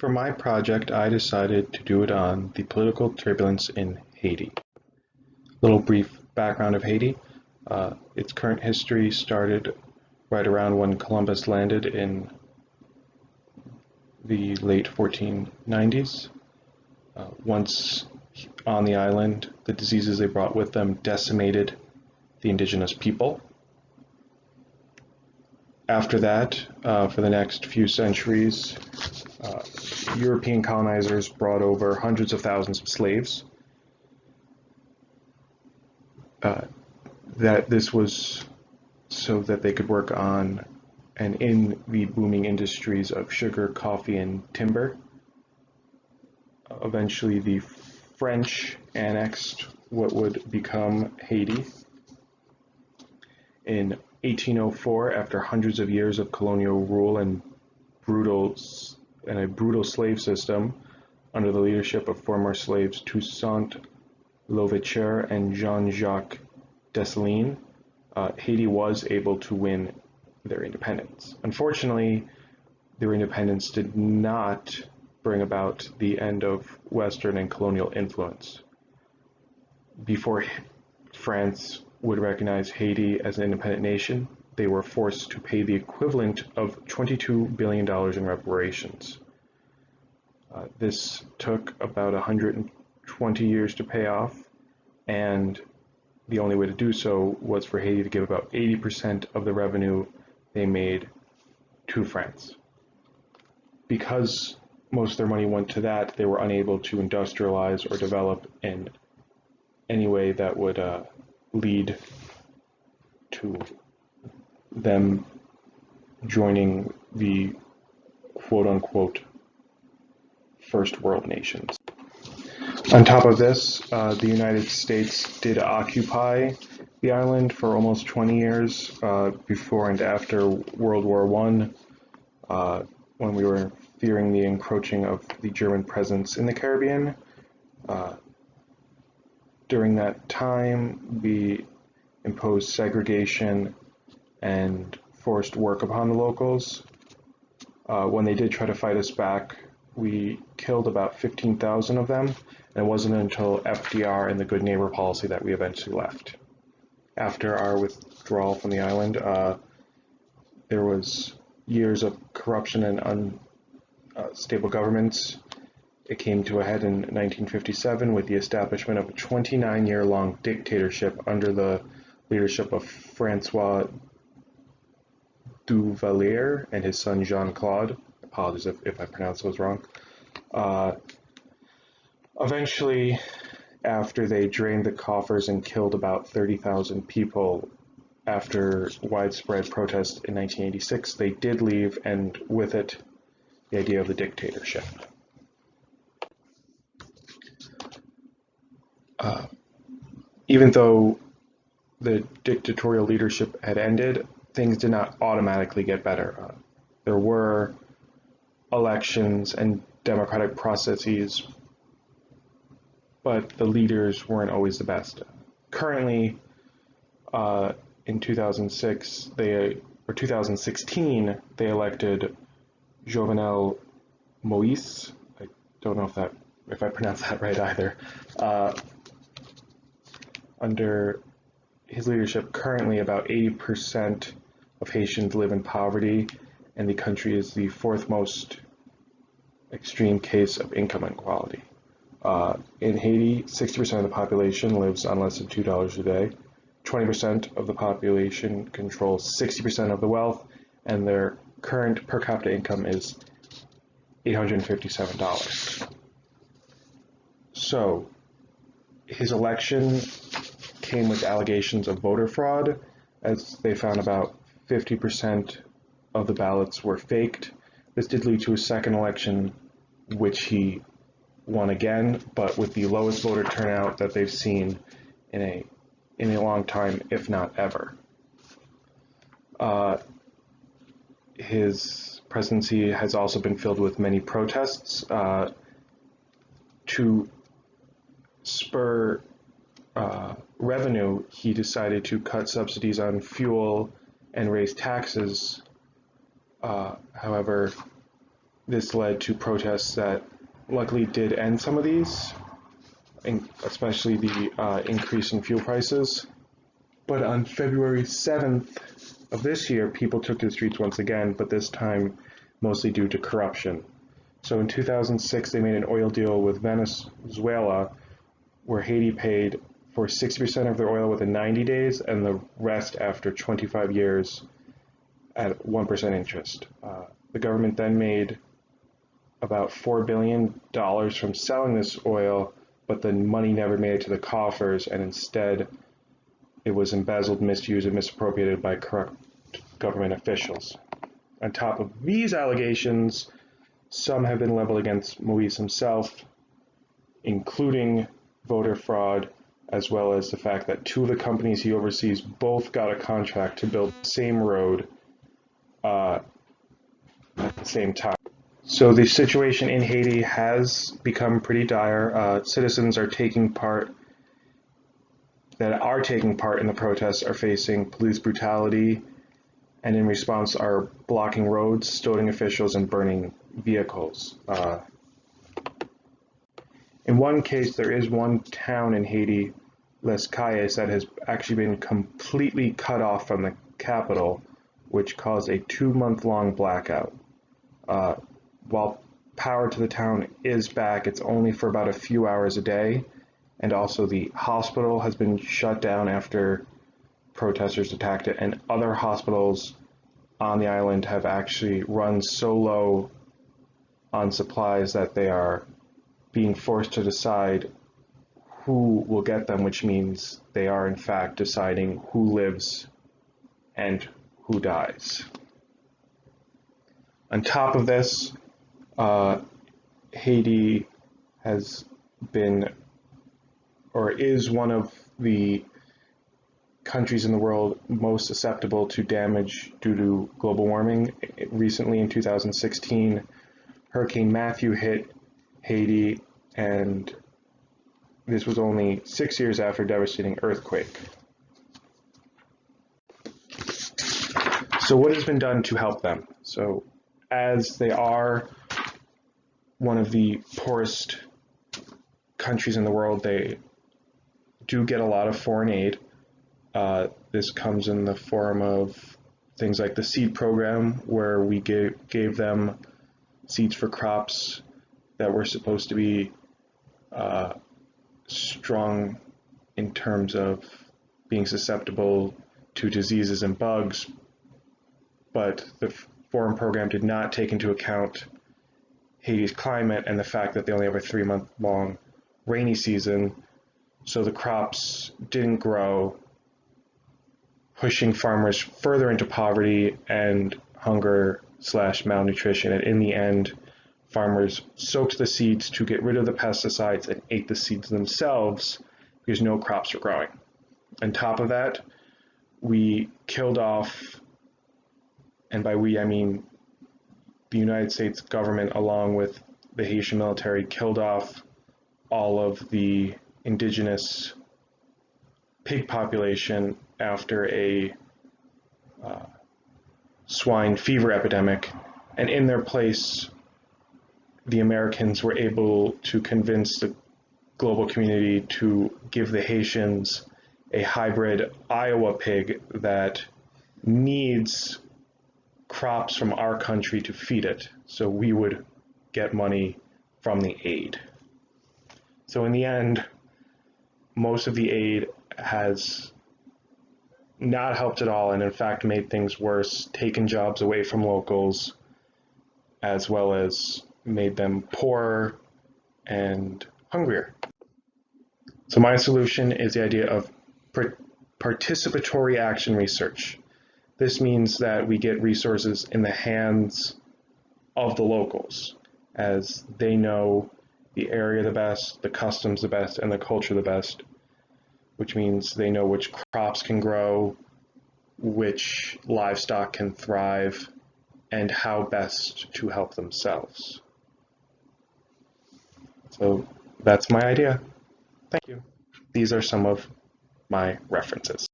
For my project, I decided to do it on the political turbulence in Haiti. Little brief background of Haiti. Its current history started right around when Columbus landed in the late 1490s. Once on the island, the diseases they brought with them decimated the indigenous people. After that, for the next few centuries, European colonizers brought over hundreds of thousands of slaves. That this was so that they could work on and in the booming industries of sugar, coffee, and timber. Eventually, the French annexed what would become Haiti. In 1804, after hundreds of years of colonial rule and a brutal slave system, under the leadership of former slaves Toussaint Louverture and Jean-Jacques Dessalines, Haiti was able to win their independence. Unfortunately, their independence did not bring about the end of Western and colonial influence. Before France would recognize Haiti as an independent nation, they were forced to pay the equivalent of $22 billion in reparations. This took about 120 years to pay off, and the only way to do so was for Haiti to give about 80% of the revenue they made to France. Because most of their money went to that, they were unable to industrialize or develop in any way that would lead to them joining the quote-unquote first world nations. On top of this, the United States did occupy the island for almost 20 years before and after World War I, when we were fearing the encroaching of the German presence in the Caribbean. During that time, we imposed segregation and forced work upon the locals. When they did try to fight us back, we killed about 15,000 of them, and it wasn't until FDR and the Good Neighbor policy that we eventually left. After our withdrawal from the island, there was years of corruption and unstable governments. It came to a head in 1957 with the establishment of a 29-year-long dictatorship under the leadership of Francois Duvalier and his son Jean-Claude. Apologies if I pronounced those wrong. Eventually, after they drained the coffers and killed about 30,000 people after widespread protest in 1986, they did leave, and with it, the idea of the dictatorship. Even though the dictatorial leadership had ended, things did not automatically get better. There were elections and democratic processes, but the leaders weren't always the best. Currently, in 2016, they elected Jovenel Moïse. I don't know if I pronounced that right either. Under his leadership, currently about 80% of Haitians live in poverty, and the country is the fourth most extreme case of income inequality. In Haiti, 60% of the population lives on less than $2 a day. 20% of the population controls 60% of the wealth, and their current per capita income is $857. So, his election came with allegations of voter fraud, as they found about 50% of the ballots were faked. This did lead to a second election, which he won again, but with the lowest voter turnout that they've seen in a long time, if not ever. His presidency has also been filled with many protests. To spur revenue, he decided to cut subsidies on fuel and raise taxes. However, this led to protests that luckily did end some of these, especially the increase in fuel prices. But on February 7th of this year, people took to the streets once again, but this time mostly due to corruption. So in 2006, they made an oil deal with Venezuela where Haiti paid for 60% of their oil within 90 days and the rest after 25 years at 1% interest. The government then made about $4 billion from selling this oil, but the money never made it to the coffers, and instead it was embezzled, misused, and misappropriated by corrupt government officials. On top of these allegations, some have been leveled against Moise himself, including voter fraud, as well as the fact that two of the companies he oversees both got a contract to build the same road at the same time. So the situation in Haiti has become pretty dire. Citizens are taking part in the protests are facing police brutality, and in response are blocking roads, stoning officials, and burning vehicles. In one case, there is one town in Haiti, Les Cayes, that has actually been completely cut off from the capital, which caused a 2-month-long blackout. While power to the town is back, it's only for about a few hours a day, and also the hospital has been shut down after protesters attacked it, and other hospitals on the island have actually run so low on supplies that they are being forced to decide who will get them, which means they are in fact deciding who lives and who dies. On top of this, Haiti has been or is one of the countries in the world most susceptible to damage due to global warming. Recently, in 2016, Hurricane Matthew hit Haiti, and this was only 6 years after a devastating earthquake. So what has been done to help them? So as they are one of the poorest countries in the world, they do get a lot of foreign aid. This comes in the form of things like the seed program, where we gave them seeds for crops that were supposed to be strong in terms of being susceptible to diseases and bugs, but the foreign program did not take into account Haiti's climate and the fact that they only have a 3-month-long rainy season, so the crops didn't grow, pushing farmers further into poverty and hunger/malnutrition. And in the end, farmers soaked the seeds to get rid of the pesticides and ate the seeds themselves because no crops were growing. On top of that, we killed off, and by we I mean the United States government along with the Haitian military, killed off all of the indigenous pig population after a swine fever epidemic, and in their place the Americans were able to convince the global community to give the Haitians a hybrid Iowa pig that needs crops from our country to feed it, so we would get money from the aid. So in the end, most of the aid has not helped at all, and in fact made things worse, taken jobs away from locals, as well as made them poorer and hungrier. So my solution is the idea of participatory action research. This means that we get resources in the hands of the locals, as they know the area the best, the customs the best, and the culture the best, which means they know which crops can grow, which livestock can thrive, and how best to help themselves. So that's my idea. Thank you. These are some of my references.